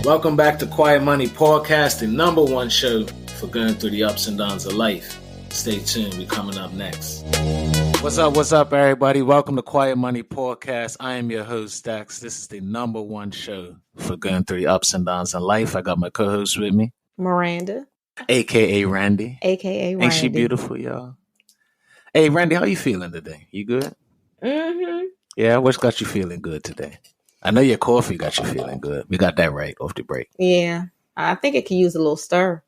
Welcome back to Quiet Money Podcast, the number one show for going through the ups and downs of life. Stay tuned. We're coming up next. What's up, everybody? Welcome to Quiet Money Podcast. I am your host, Dax. This is the number one show for going through the ups and downs of life. I got my co-host with me, Miranda, a.k.a. Randy. a.k.a. Randy. Ain't she beautiful, y'all? Hey, Randy, how you feeling today? You good? Mm-hmm. Yeah, what's got you feeling good today? I know your coffee got you feeling good. We got that right off the break. Yeah, I think it could use a little stir.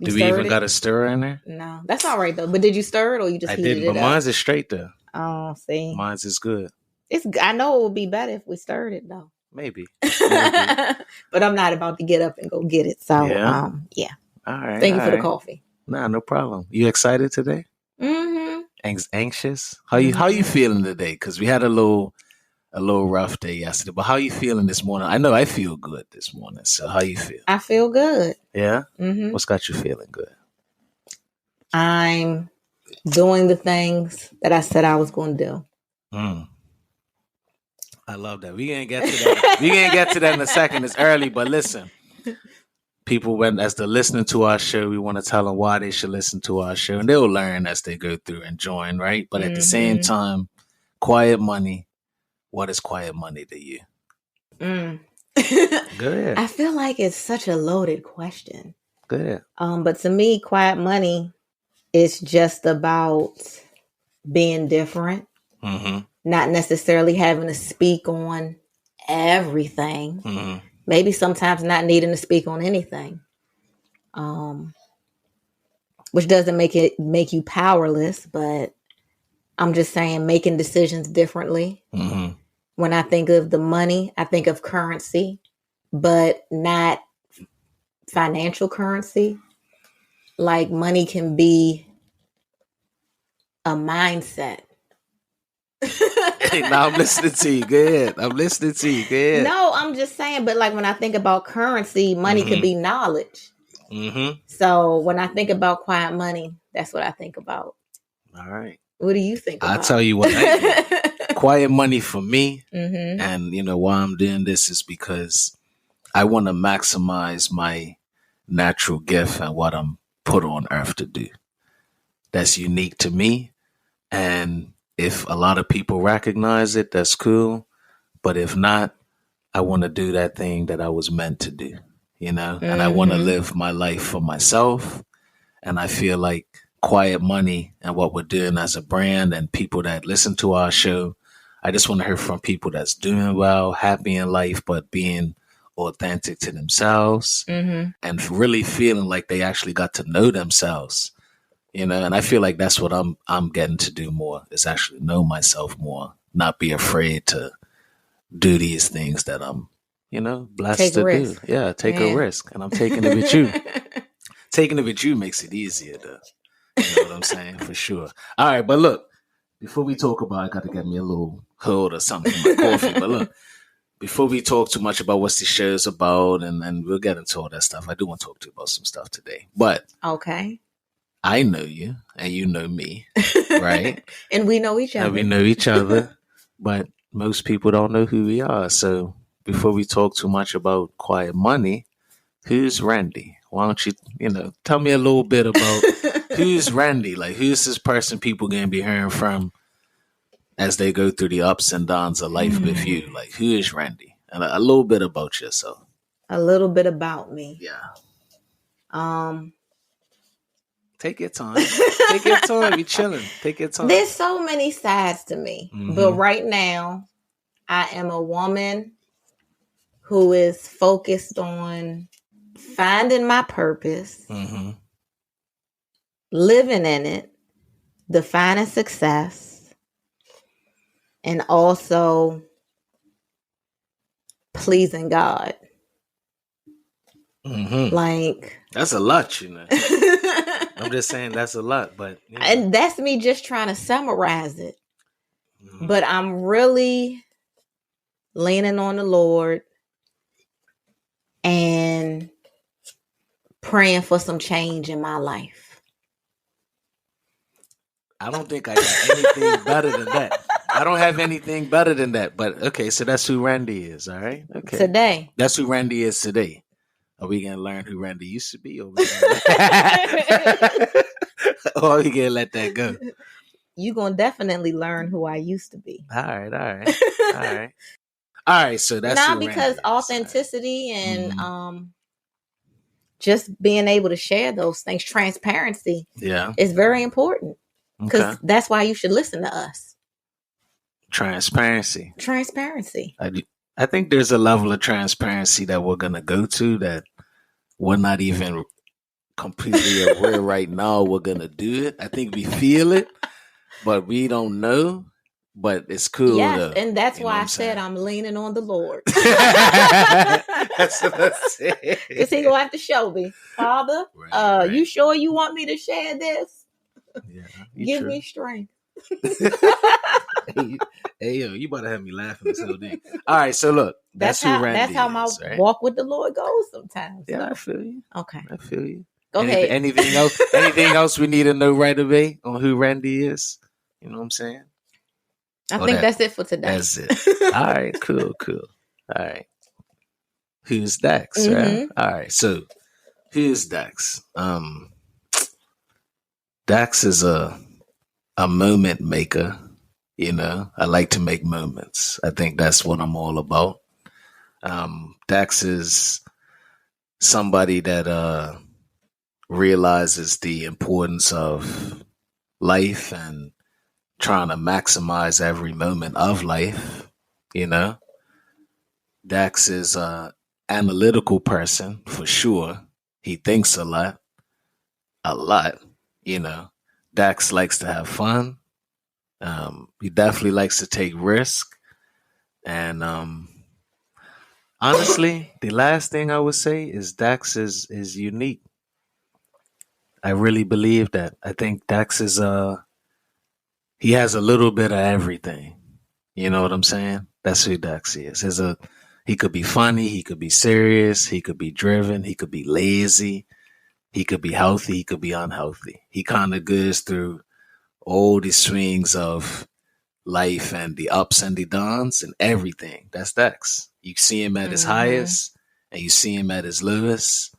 Do we even got a stir in there? No, that's all right though. But did you stir it or you just heated it up? I didn't, but mine's is straight though. Oh, see, mine's is good. I know it would be better if we stirred it though. Maybe. But I'm not about to get up and go get it. So yeah. All right. Thank you for the coffee. Nah, no problem. You excited today? Mm-hmm. Anxious? How you feeling today? Because we had a little rough day yesterday. But how you feeling this morning? I know I feel good this morning. So how you feel? I feel good. Yeah? Mm-hmm. What's got you feeling good? I'm doing the things that I said I was going to do. I love that. We ain't get to that. We ain't get to that in a second. It's early, but listen. People, as they're listening to our show, we want to tell them why they should listen to our show, and they'll learn as they go through and join, right? But at the same time, quiet money. What is quiet money to you? Go ahead. I feel like it's such a loaded question. Go ahead. But to me, quiet money is just about being different, not necessarily having to speak on everything. Maybe sometimes not needing to speak on anything, which doesn't make you powerless, but I'm just saying making decisions differently. When I think of the money, I think of currency, but not financial currency. Like money can be a mindset. Now I'm listening to you. Go ahead. No, I'm just saying, but like when I think about currency, money could be knowledge. So when I think about quiet money, that's what I think about. All right. What do you think about? I'll tell you what. Quiet money for me, and you know why I'm doing this is because I want to maximize my natural gift and what I'm put on earth to do. That's unique to me, and if a lot of people recognize it, that's cool. But if not, I want to do that thing that I was meant to do, you know, and I want to live my life for myself. And I feel like quiet money and what we're doing as a brand and people that listen to our show, I just want to hear from people that's doing well, happy in life, but being authentic to themselves and really feeling like they actually got to know themselves. You know, and I feel like that's what I'm getting to do more is actually know myself more, not be afraid to do these things that I'm, you know, blessed to do. Yeah, take a risk. And I'm taking it with you. Taking it with you makes it easier to, you know what I'm saying? For sure. All right, but look, before we talk about, I got to get me a little hood or something for my coffee. But look, before we talk too much about what the show is about, and we'll get into all that stuff, I do want to talk to you about some stuff today. But okay. I know you and you know me, right? And we know each other. But most people don't know who we are. So before we talk too much about quiet money, who's Randy? Why don't you, tell me a little bit about who's Randy? Like, who's this person people going to be hearing from as they go through the ups and downs of life with you? Like, who is Randy? And a little bit about yourself. A little bit about me. Yeah. Take your time. Take your time. You're chilling. Take your time. There's so many sides to me. But right now, I am a woman who is focused on finding my purpose, living in it, defining success, and also pleasing God. Like, that's a lot, I'm just saying that's a lot, but and that's me just trying to summarize it. But I'm really leaning on the Lord and praying for some change in my life. I don't think I got anything better than that. I don't have anything better than that. But okay, so that's who Randy is. All right. Okay. Today. That's who Randy is today. Are we gonna learn who Randy used to be, or are we gonna let that go? You gonna definitely learn who I used to be. All right. So that's not because authenticity and just being able to share those things, transparency, is very important. Because that's why you should listen to us. Transparency. I think there's a level of transparency that we're gonna go to that we're not even completely aware right now. We're gonna do it. I think we feel it, but we don't know. But it's cool. Yes, though, and that's why I said I'm leaning on the Lord. That's what I said. Because He gonna have to show me, Father. Right. You sure you want me to share this? Yeah, give me strength. Hey, yo, you better have me laughing this whole day. All right, so look, that's who Randy is. That's how my walk with the Lord goes sometimes. Yeah, so. I feel you. Okay, I feel you. Go ahead. Anything else? Anything else we need to know right away on who Randy is? You know what I'm saying? I think that's it for today. That's it. All right, cool. All right. Who's Dax, right? All right, so who's Dax? Dax is a moment maker. You know, I like to make moments. I think that's what I'm all about. Dax is somebody that realizes the importance of life and trying to maximize every moment of life. You know, Dax is an analytical person for sure. He thinks a lot. You know, Dax likes to have fun. He definitely likes to take risk. And honestly, the last thing I would say is Dax is unique. I really believe that. I think Dax is he has a little bit of everything. You know what I'm saying? That's who Dax is. He could be funny, he could be serious, he could be driven, he could be lazy, he could be healthy, he could be unhealthy. He kind of goes through all the swings of life and the ups and the downs and everything. That's Dax. You see him at his highest and you see him at his lowest,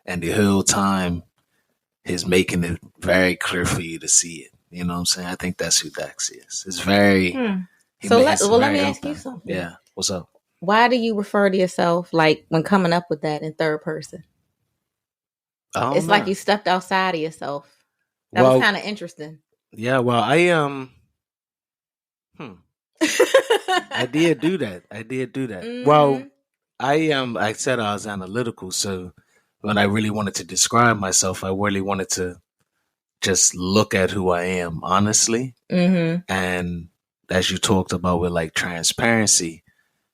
and the whole time he's making it very clear for you to see it. You know what I'm saying? I think that's who Dax is. It's very let me ask you something. Yeah. What's up? Why do you refer to yourself, like, when coming up with that, in third person? It's like you stepped outside of yourself. That was kind of interesting. Yeah, well, I did do that. Well, I said I was analytical, so when I really wanted to describe myself, I really wanted to just look at who I am honestly. And as you talked about with like transparency,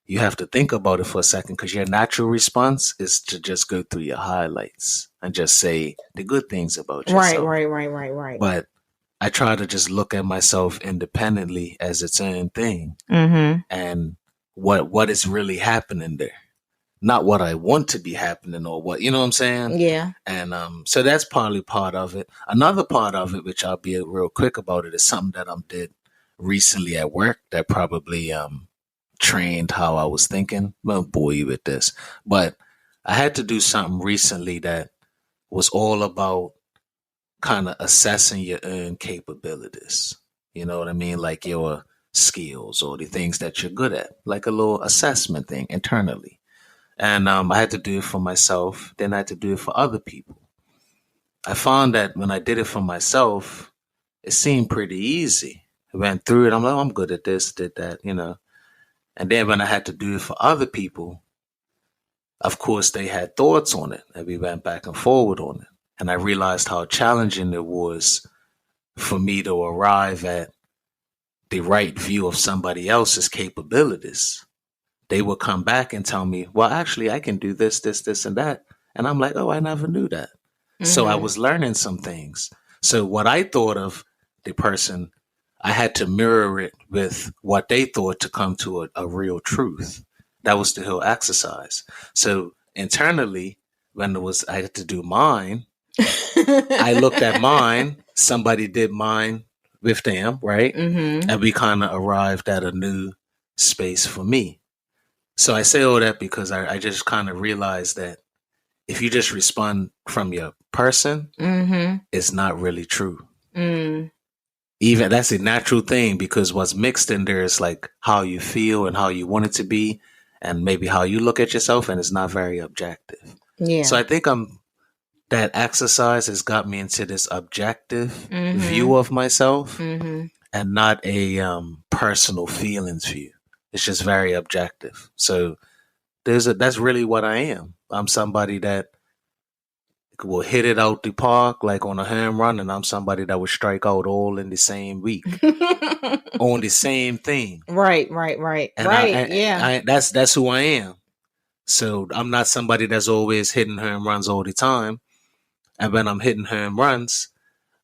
you have to think about it for a second, because your natural response is to just go through your highlights and just say the good things about yourself. Right. But I try to just look at myself independently as its own thing, and what is really happening there, not what I want to be happening or what, you know what I'm saying? Yeah. And so that's probably part of it. Another part of it, which I'll be real quick about it, is something that I did recently at work that probably trained how I was thinking. I won't bore you with this, but I had to do something recently that was all about kind of assessing your own capabilities. You know what I mean? Like your skills or the things that you're good at, like a little assessment thing internally. And I had to do it for myself. Then I had to do it for other people. I found that when I did it for myself, it seemed pretty easy. I went through it. I'm like, oh, I'm good at this, did that, you know. And then when I had to do it for other people, of course, they had thoughts on it, and we went back and forward on it. And I realized how challenging it was for me to arrive at the right view of somebody else's capabilities. They would come back and tell me, well, actually, I can do this, and that. And I'm like, oh, I never knew that. So I was learning some things. So what I thought of the person, I had to mirror it with what they thought to come to a real truth. That was the whole exercise. So internally, when I had to do mine, I looked at mine, somebody did mine with them, right? And we kind of arrived at a new space for me. So I say all that because I just kind of realized that if you just respond from your person, it's not really true. Even that's a natural thing, because what's mixed in there is like how you feel and how you want it to be, and maybe how you look at yourself, and it's not very objective. Yeah. So I think that exercise has got me into this objective view of myself, and not a personal feelings view. It's just very objective. So that's really what I am. I'm somebody that will hit it out the park like on a home run, and I'm somebody that will strike out all in the same week on the same thing. Right. And yeah, that's who I am. So I'm not somebody that's always hitting home runs all the time. And when I'm hitting home runs,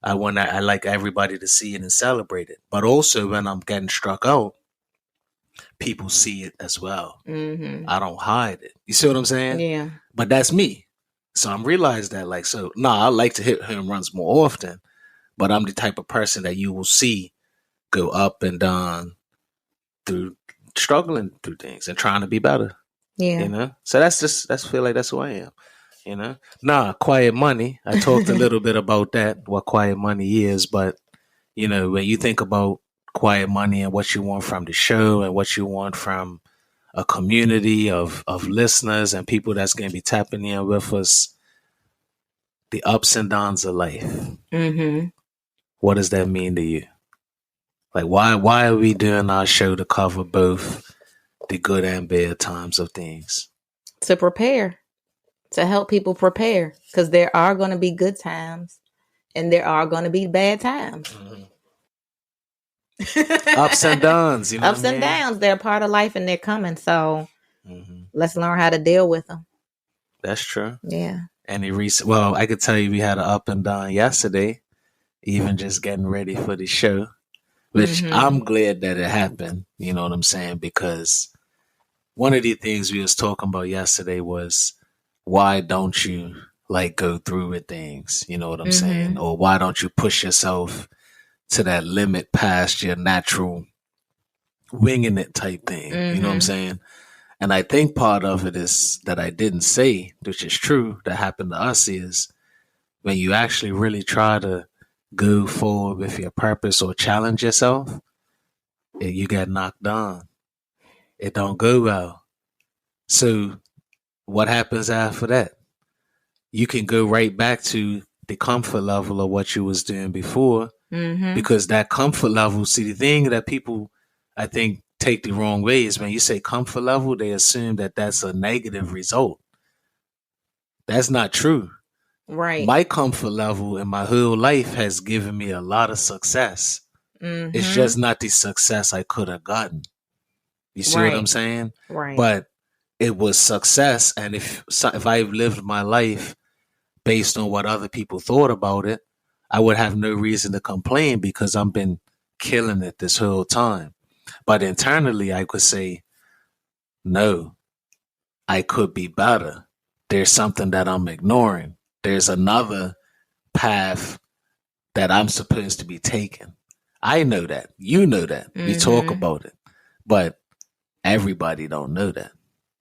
I like everybody to see it and celebrate it. But also when I'm getting struck out, people see it as well. I don't hide it. You see what I'm saying? Yeah. But that's me. So I'm realized that I like to hit home runs more often, but I'm the type of person that you will see go up and down through struggling through things and trying to be better. Yeah. You know? So that's feel like that's who I am. You know? Quiet money. I talked a little bit about that, what quiet money is, but you know, when you think about quiet money and what you want from the show and what you want from a community of listeners and people that's going to be tapping in with us, the ups and downs of life. What does that mean to you? Like, why are we doing our show to cover both the good and bad times of things? To prepare, to help people prepare, because there are going to be good times and there are going to be bad times. Ups and downs, you know. Ups and downs, they're part of life and they're coming. So let's learn how to deal with them. That's true. Yeah. Well, I could tell you we had an up and down yesterday, even just getting ready for the show, which I'm glad that it happened. You know what I'm saying? Because one of the things we was talking about yesterday was, why don't you go through with things? You know what I'm saying? Or why don't you push yourself to that limit past your natural winging it type thing? You know what I'm saying? And I think part of it is that I didn't say, which is true, that happened to us, is when you actually really try to go forward with your purpose or challenge yourself, you get knocked down. It don't go well. So what happens after that? You can go right back to the comfort level of what you was doing before, because that comfort level, see, the thing that people, I think, take the wrong way is when you say comfort level, they assume that that's a negative result. That's not true. Right. My comfort level in my whole life has given me a lot of success. It's just not the success I could have gotten. You see what I'm saying? Right. But it was success. And if I've lived my life based on what other people thought about it, I would have no reason to complain, because I've been killing it this whole time. But internally, I could say, no, I could be better. There's something that I'm ignoring. There's another path that I'm supposed to be taking. I know that. You know that. We talk about it. But everybody don't know that.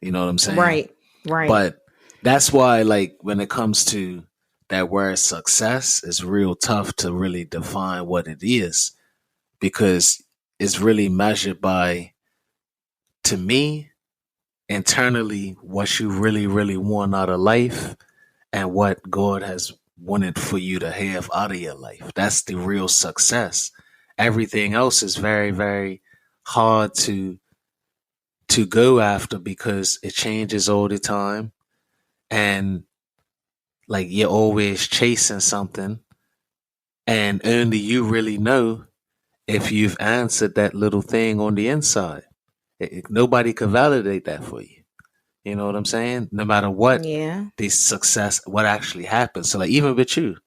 You know what I'm saying? Right. But that's why, when it comes to that word success, it's real tough to really define what it is, because it's really measured by, to me, internally, what you really, really want out of life and what God has wanted for you to have out of your life. That's the real success. Everything else is very, very hard to go after, because it changes all the time. And you're always chasing something, and only you really know if you've answered that little thing on the inside. Nobody can validate that for you. You know what I'm saying? No matter what the success, what actually happens. So even with you,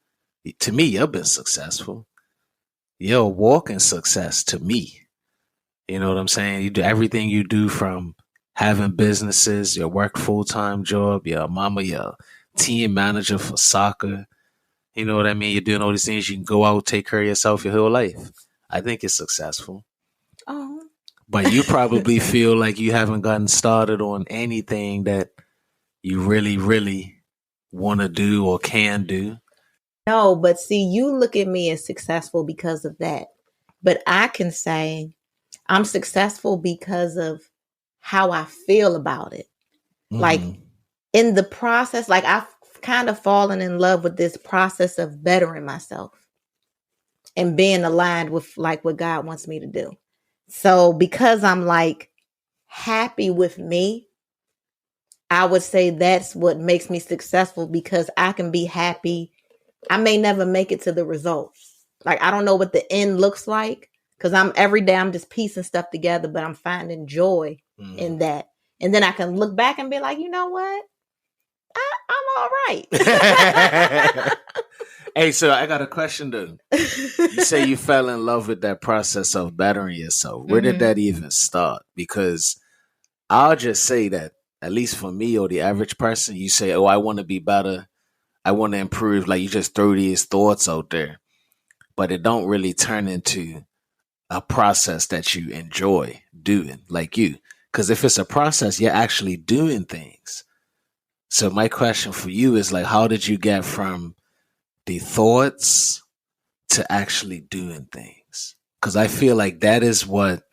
to me, you've been successful. You're a walking success to me. You know what I'm saying? You do everything you do, from having businesses, your work full-time job, your mama, your team manager for soccer. You know what I mean? You're doing all these things. You can go out, take care of yourself your whole life. I think it's successful. Oh. But you probably feel like you haven't gotten started on anything that you really, really want to do or can do. No, but see, you look at me as successful because of that. But I can say I'm successful because of how I feel about it. Mm-hmm. Like in the process, like I've kind of fallen in love with this process of bettering myself and being aligned with like what God wants me to do. So because I'm like happy with me, I would say that's what makes me successful, because I can be happy. I may never make it to the results. Like, I don't know what the end looks like, because every day I'm just piecing stuff together, but I'm finding joy in that. And then I can look back and be like, you know what? I'm all right. Hey, so I got a question though. You say you fell in love with that process of bettering yourself. Where did that even start? Because I'll just say that, at least for me or the average person, you say, oh, I want to be better. I want to improve. Like, you just throw these thoughts out there, but it don't really turn into a process that you enjoy doing, like you. Because if it's a process, you're actually doing things. So my question for you is like, how did you get from the thoughts to actually doing things? Because I feel like that is what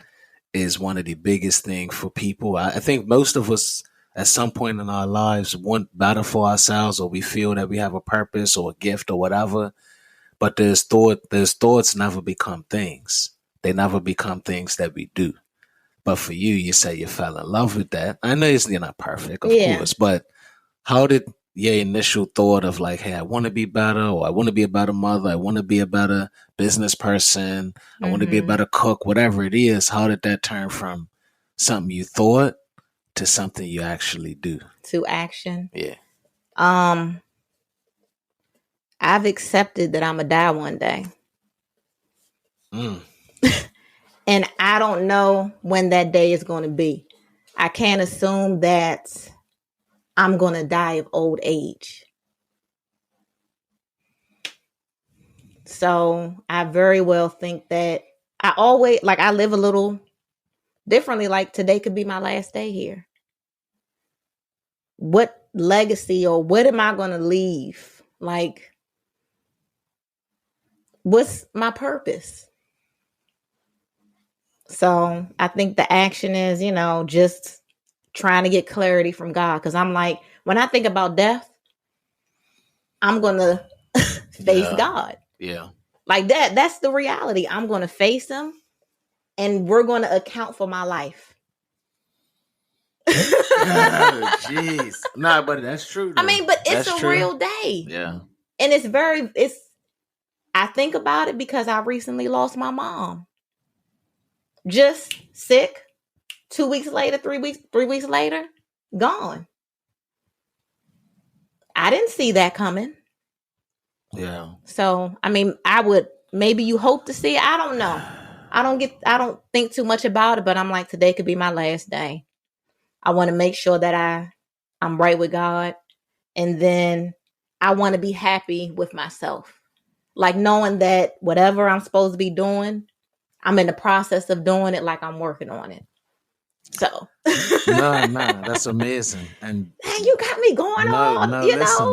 is one of the biggest things for people. I think most of us at some point in our lives want better for ourselves, or we feel that we have a purpose or a gift or whatever. But those thoughts never become things. They never become things that we do. But for you, you say you fell in love with that. I know you're not perfect, of course, but how did your initial thought of like, hey, I want to be better, or I want to be a better mother, I want to be a better business person, I want to be a better cook, whatever it is, how did that turn from something you thought to something you actually do? To action? Yeah. I've accepted that I'm gonna die one day. And I don't know when that day is going to be. I can't assume that I'm going to die of old age. So I very well think that I live a little differently. Like, today could be my last day here. What legacy or what am I going to leave? Like, what's my purpose? So I think the action is, just trying to get clarity from God. Because I'm like, when I think about death, I'm going to face God. Yeah. Like that. That's the reality. I'm going to face him, and we're going to account for my life. Jeez. Nah, but that's true, though. I mean, but it's a real day. Yeah. And I think about it because I recently lost my mom. Just sick. 2 weeks later, 3 weeks later, gone. I didn't see that coming. Yeah. So, I mean, maybe you hope to see it. I don't know. I don't think too much about it, but I'm like, today could be my last day. I want to make sure that I'm right with God. And then I want to be happy with myself. Like, knowing that whatever I'm supposed to be doing, I'm in the process of doing it, like I'm working on it. So. No, that's amazing. And you got me going on.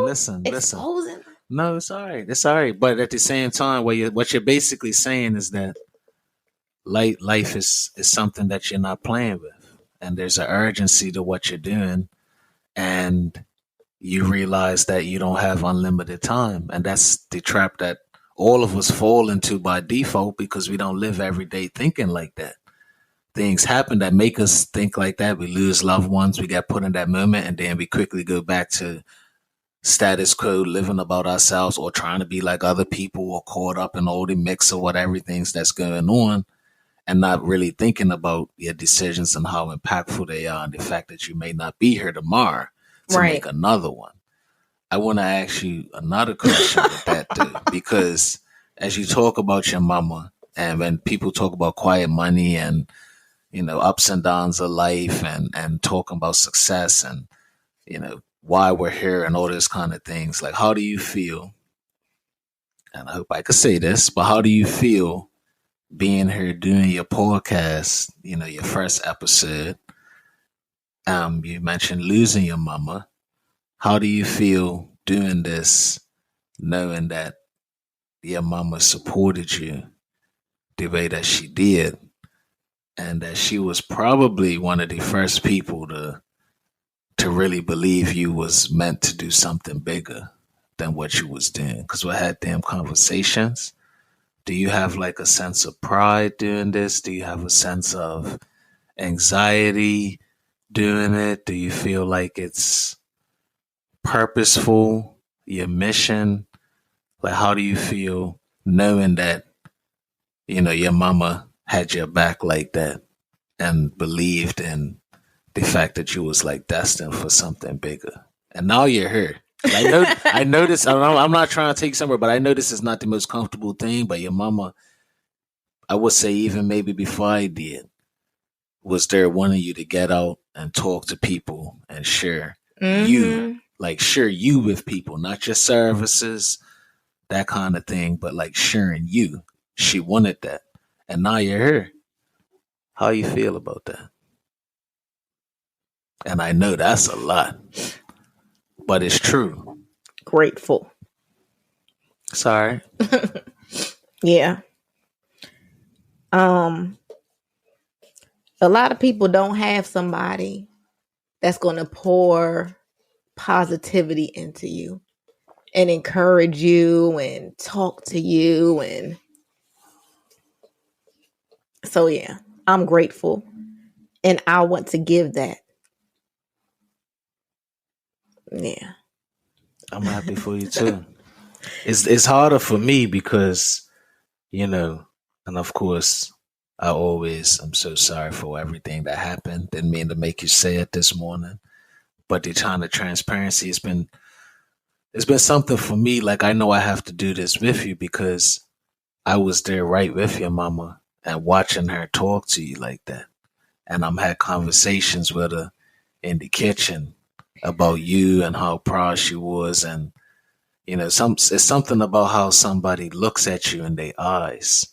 Listen. Exposing. No, it's all right. It's all right. But at the same time, what you're basically saying is that life is something that you're not playing with. And there's an urgency to what you're doing. And you realize that you don't have unlimited time. And that's the trap that all of us fall into by default, because we don't live every day thinking like that. Things happen that make us think like that. We lose loved ones. We get put in that moment, and then we quickly go back to status quo, living about ourselves or trying to be like other people, or caught up in all the mix of what everything's that's going on, and not really thinking about your decisions and how impactful they are, and the fact that you may not be here tomorrow to make another one. I want to ask you another question with that too, because as you talk about your mama, and when people talk about quiet money and ups and downs of life, and talking about success, and why we're here and all those kind of things, like, how do you feel? And I hope I could say this, but how do you feel being here doing your podcast, your first episode. You mentioned losing your mama. How do you feel doing this, knowing that your mama supported you the way that she did, and that she was probably one of the first people to really believe you was meant to do something bigger than what you was doing? Because we had damn conversations. Do you have like a sense of pride doing this? Do you have a sense of anxiety doing it? Do you feel like it's purposeful, your mission? Like, how do you feel knowing that, your mama had your back like that and believed in the fact that you was like destined for something bigger? And now you're here. I know, I know this. I'm not trying to take somewhere, but I know this is not the most comfortable thing. But your mama, I would say, even maybe before I did, was there wanting you to get out and talk to people and share you, like share you with people, not your services, that kind of thing, but like sharing you. She wanted that. And now you're here. How you feel about that? And I know that's a lot, but it's true. Grateful. Sorry. Yeah. A lot of people don't have somebody that's going to pour positivity into you and encourage you and talk to you. And so, yeah, I'm grateful. And I want to give that. Yeah. I'm happy for you too. It's harder for me because, and of course, I'm so sorry for everything that happened. Didn't mean to make you say it this morning, but the kind of transparency it's been something for me. Like, I know I have to do this with you because I was there right with your mama and watching her talk to you like that. And I'm had conversations with her in the kitchen about you and how proud she was. And, it's something about how somebody looks at you in their eyes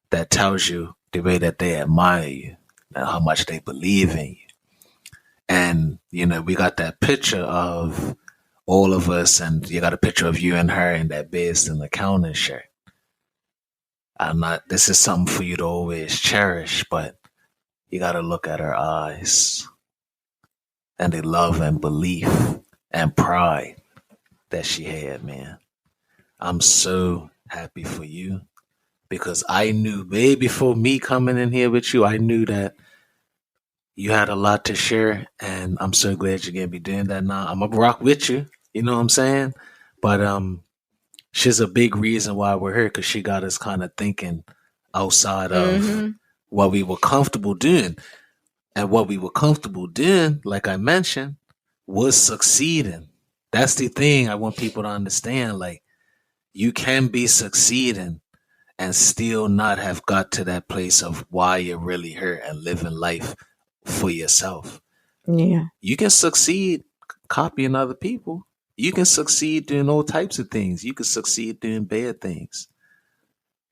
that tells you the way that they admire you and how much they believe in you. And, we got that picture of all of us, and you got a picture of you and her in that Based in accounting shirt. This is something for you to always cherish, but you got to look at her eyes and the love and belief and pride that she had, man. I'm so happy for you because I knew way before me coming in here with you, I knew that you had a lot to share, and I'm so glad you're going to be doing that now. I'm going to rock with you, you know what I'm saying? But she's a big reason why we're here because she got us kind of thinking outside of what we were comfortable doing. And what we were comfortable doing, like I mentioned, was succeeding. That's the thing I want people to understand. Like, you can be succeeding and still not have got to that place of why you're really here and living life for yourself. Yeah. You can succeed copying other people. You can succeed doing all types of things. You can succeed doing bad things.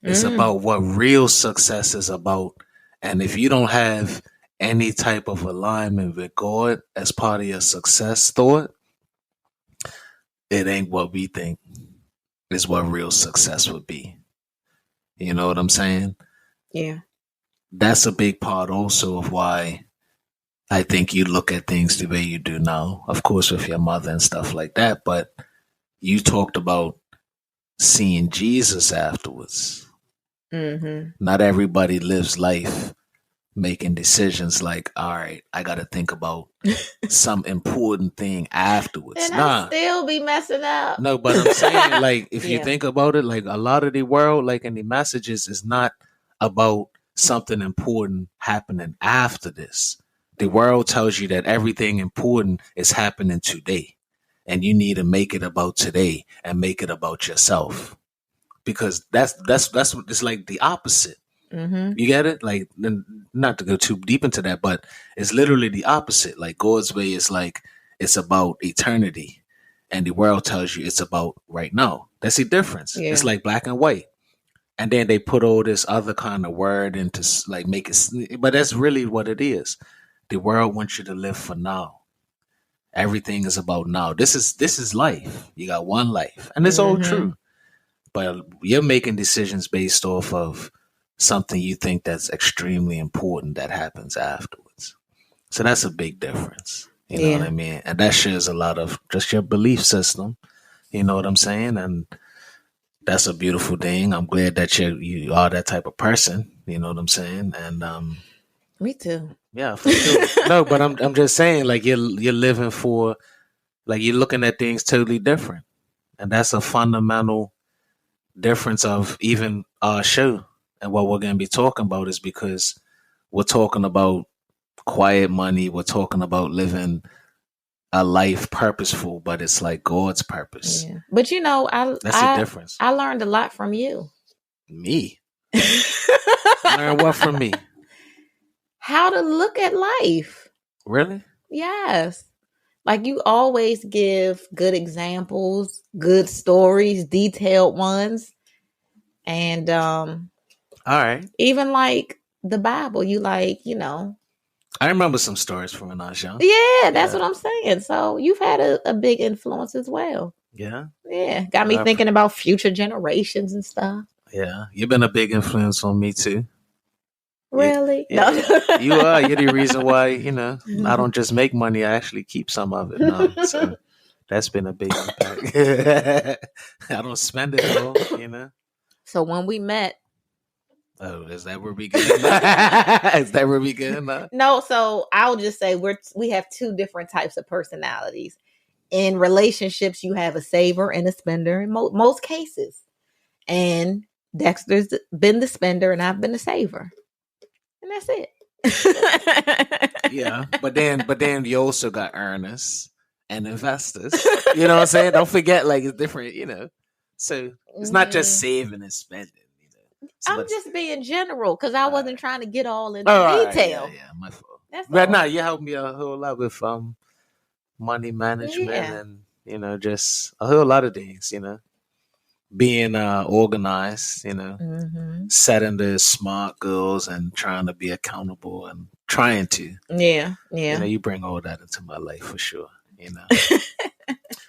It's about what real success is about. And if you don't have any type of alignment with God as part of your success thought, it ain't what we think is what real success would be. You know what I'm saying? Yeah. That's a big part also of why I think you look at things the way you do now. Of course, with your mother and stuff like that. But you talked about seeing Jesus afterwards. Not everybody lives life making decisions like, all right, I got to think about some important thing afterwards. And I still be messing up. No, but I'm saying, like, if you think about it, like, a lot of the world, like, in the messages is not about something important happening after this. The world tells you that everything important is happening today, and you need to make it about today and make it about yourself, because that's what it's like the opposite. You get it? Like, not to go too deep into that, but it's literally the opposite. Like, God's way is like, it's about eternity, and the world tells you it's about right now. That's the difference. It's like black and white. And then they put all this other kind of word into like make it, but that's really what it is. The world wants you to live for now. Everything is about now. This is life. You got one life, and it's all true. But you're making decisions based off of something you think that's extremely important that happens afterwards. So that's a big difference. You know what I mean? And that shares a lot of just your belief system. You know what I'm saying? And that's a beautiful thing. I'm glad that you are that type of person. You know what I'm saying? And me too. Yeah, for sure. No, but I'm just saying, like you're living for, like you're looking at things totally different, and that's a fundamental difference of even our show and what we're going to be talking about is because we're talking about quiet money. We're talking about living a life purposeful, but it's like God's purpose. Yeah. But you know, that's the difference. I learned a lot from you. Me? Learn what from me? How to look at life. Really? Yes. Like you always give good examples, good stories, detailed ones. And all right. Even like the Bible, you like, you know. I remember some stories from when I was young. Yeah, that's what I'm saying. So you've had a big influence as well. Yeah. Yeah. Got me thinking about future generations and stuff. Yeah. You've been a big influence on me too. Really? Yeah. No. You are. You're the reason why, you know, I don't just make money. I actually keep some of it now. So that's been a big impact. I don't spend it all, you know. So when we met. Oh, is that where we get? Is that where we get? No, so I'll just say we have two different types of personalities. In relationships, you have a saver and a spender in most cases. And Dexter's been the spender and I've been the saver. And that's it. Yeah, but then you also got earners and investors. You know what I'm saying? Don't forget, like it's different. You know, so it's not just saving and spending. You know, so I'm just being general because I wasn't trying to get all into detail. Right, yeah, my fault. But no, you helped me a whole lot with money management and you know just a whole lot of things. You know. Being organized, you know, setting the smart goals and trying to be accountable and trying to. Yeah. You know, you bring all that into my life for sure, you know.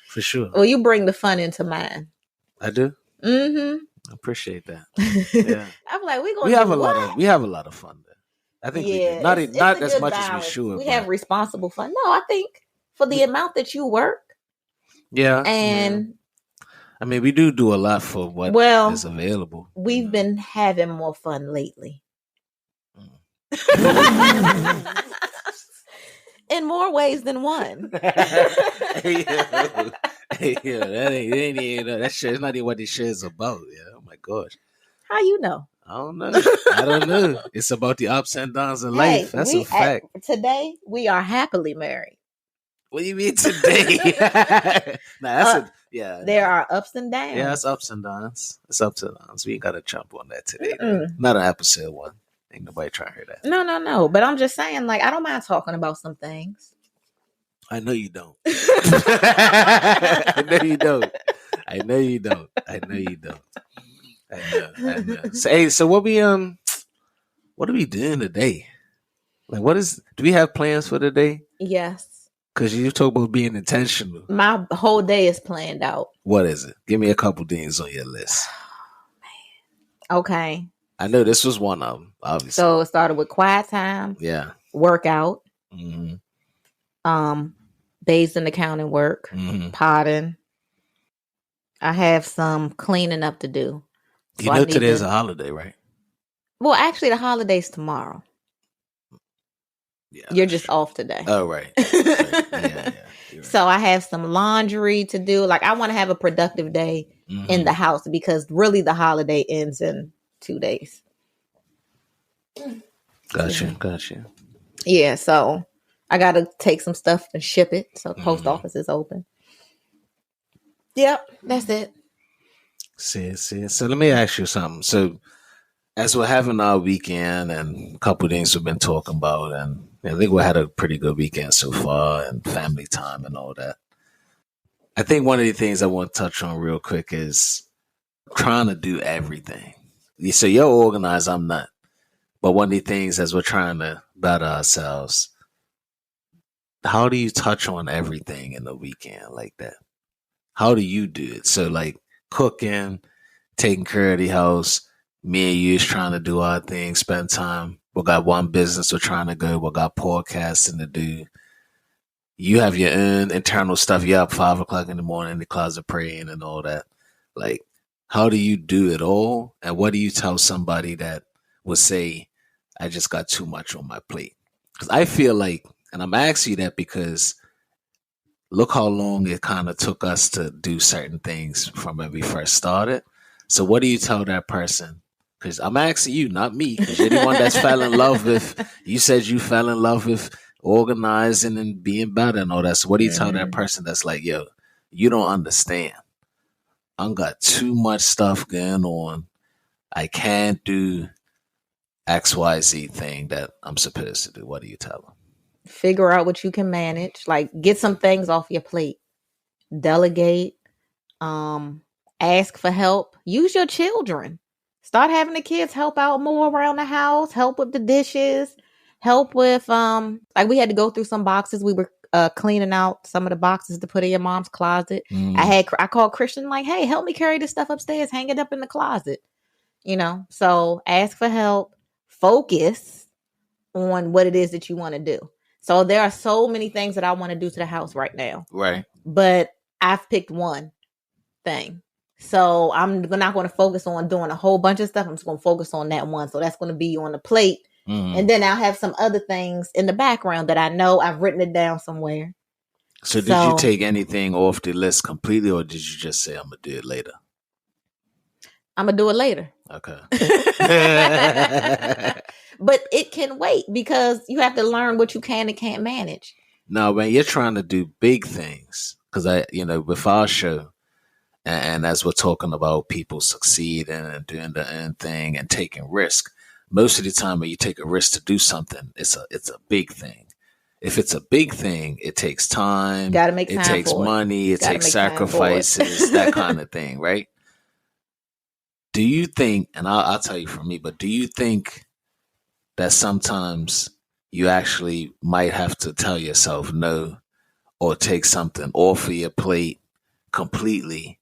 For sure. Well, you bring the fun into mine. I do? Mm-hmm. I appreciate that. Yeah. I'm like, we have a lot of fun there. I think we do. Not as much balance. As we should. We have responsible fun. No, I think for the amount that you work. Yeah. And I mean, we do a lot for what is available. We've been having more fun lately. In more ways than one. Hey, that ain't that shit is not even what this shit is about. Yeah. Oh my gosh. How you know? I don't know. It's about the ups and downs in life. That's a fact. Today we are happily married. What do you mean today? There are ups and downs. Yeah, it's ups and downs. It's ups and downs. We ain't got to jump on that today. Not an episode one. Ain't nobody trying to hear that. No. But I'm just saying, like, I don't mind talking about some things. I know you don't. I know you don't. I know. So what are we doing today? Like, do we have plans for today? Yes. Because you talk about being intentional. My whole day is planned out. What is it? Give me a couple things on your list. Oh, man. Okay. I know this was one of them, obviously. So it started with quiet time. Yeah. Workout. Days in accounting work. Potting. I have some cleaning up to do. So you know today's a holiday, right? Well, actually, the holiday's tomorrow. Yeah, you're just off today. Oh, right. Yeah. Right. So I have some laundry to do. Like, I want to have a productive day in the house because really the holiday ends in 2 days. Gotcha. Yeah, so I got to take some stuff and ship it. So the post office is open. Yep, that's it. See. So let me ask you something. So as we're having our weekend and a couple of things we've been talking about, and I think we had a pretty good weekend so far and family time and all that. I think one of the things I want to touch on real quick is trying to do everything. So you're organized, I'm not. But one of the things as we're trying to better ourselves, how do you touch on everything in the weekend like that? How do you do it? So like cooking, taking care of the house, me and you is trying to do our thing, spend time. We got one business we're trying to go. We got podcasting to do. You have your own internal stuff. You're up 5 o'clock in the morning in the closet praying and all that. Like, how do you do it all? And what do you tell somebody that would say, I just got too much on my plate? Because I feel like, and I'm asking you that because look how long it kind of took us to do certain things from when we first started. So what do you tell that person? Because I'm asking you, not me, because you're the one that's fell in love with, you said you fell in love with organizing and being better and all that. So what do you tell that person that's like, yo, you don't understand. I got too much stuff going on. I can't do XYZ thing that I'm supposed to do. What do you tell them? Figure out what you can manage. Like, get some things off your plate. Delegate. Ask for help. Use your children. Start having the kids help out more around the house. Help with the dishes. Help with like we had to go through some boxes. We were cleaning out some of the boxes to put in your mom's closet. I called Christian like, hey, help me carry this stuff upstairs. Hang it up in the closet. So ask for help. Focus on what it is that you want to do. So there are so many things that I want to do to the house right now. Right. But I've picked one thing. So I'm not going to focus on doing a whole bunch of stuff. I'm just going to focus on that one. So that's going to be on the plate. And then I'll have some other things in the background that I know I've written it down somewhere. So did you take anything off the list completely, or did you just say, I'm going to do it later? I'm going to do it later. Okay. But it can wait because you have to learn what you can and can't manage. No, man, you're trying to do big things. Because with our show, and as we're talking about people succeeding and doing the end thing and taking risk, most of the time when you take a risk to do something, it's a big thing. If it's a big thing, it takes time. Got to make time. It takes money. It takes sacrifices, that kind of thing, right? Do you think, and I'll tell you from me, but do you think that sometimes you actually might have to tell yourself no or take something off of your plate completely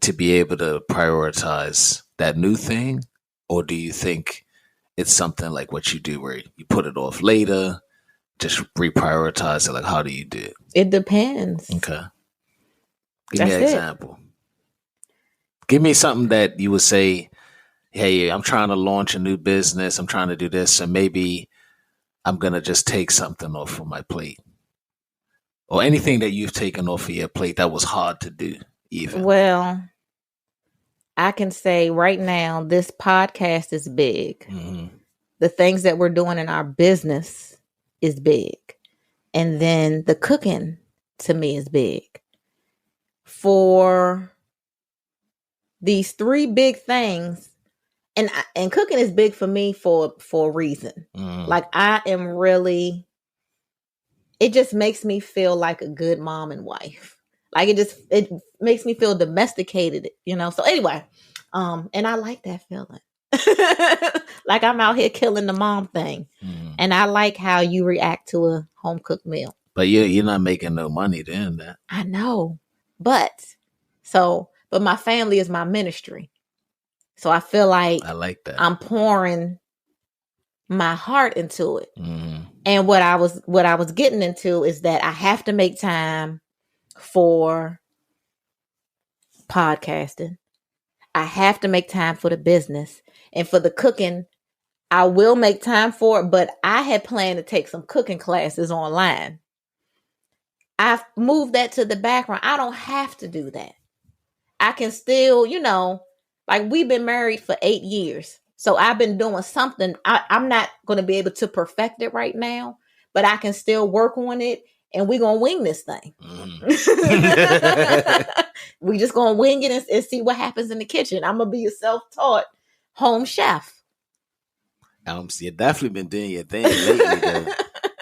to be able to prioritize that new thing? Or do you think it's something like what you do where you put it off later, just reprioritize it? Like, how do you do it? It depends. Okay. Give me an example. Give me something that you would say, hey, I'm trying to launch a new business. I'm trying to do this. And maybe I'm going to just take something off of my plate. Or anything that you've taken off of your plate that was hard to do even. Well, I can say right now, this podcast is big. Mm-hmm. The things that we're doing in our business is big. And then the cooking to me is big. For these three big things, and cooking is big for me for a reason. Like I am really, it just makes me feel like a good mom and wife. Like it makes me feel domesticated, So anyway, and I like that feeling. Like I'm out here killing the mom thing. And I like how you react to a home cooked meal. But you're not making no money doing that. I know. But my family is my ministry. So I feel like I like that. I'm pouring my heart into it. And what I was getting into is that I have to make time for podcasting. I have to make time for the business. And for the cooking, I will make time for it, but I had planned to take some cooking classes online. I've moved that to the background. I don't have to do that. I can still, like we've been married for 8 years. So I've been doing something. I'm not going to be able to perfect it right now, but I can still work on it and we're going to wing this thing. We just going to wing it and see what happens in the kitchen. I'm going to be a self-taught home chef. You've definitely been doing your thing lately, though.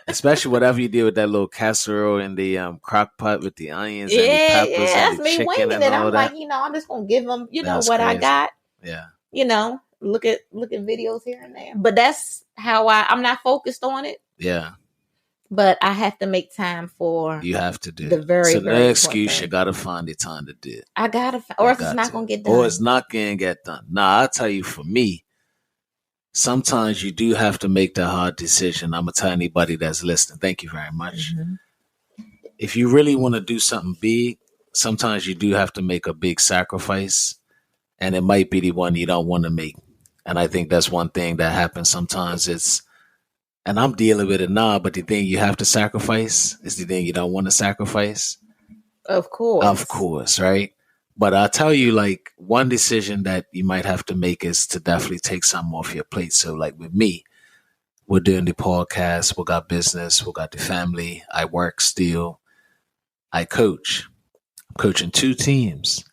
Especially whatever you do with that little casserole in the crock pot with the onions and the peppers and the chicken and all that. I'm like, I'm just going to give them, That's what crazy. I got. Yeah. look at videos here and there. But that's how I'm not focused on it. Yeah. But I have to make time for. You have to do the very, so very no excuse. thing. You got to find the time to do it. I gotta, or else it's not gonna get done. Or it's not gonna get done. Nah, I'll tell you, for me, sometimes you do have to make that hard decision. I'm gonna tell anybody that's listening. Thank you very much. Mm-hmm. If you really want to do something big, sometimes you do have to make a big sacrifice, and it might be the one you don't want to make. And I think that's one thing that happens sometimes. And I'm dealing with it now, but the thing you have to sacrifice is the thing you don't want to sacrifice. Of course, right? But I'll tell you, like, one decision that you might have to make is to definitely take something off your plate. So, like, with me, we're doing the podcast, we got business, we got the family, I work still, I coach. I'm coaching 2 teams.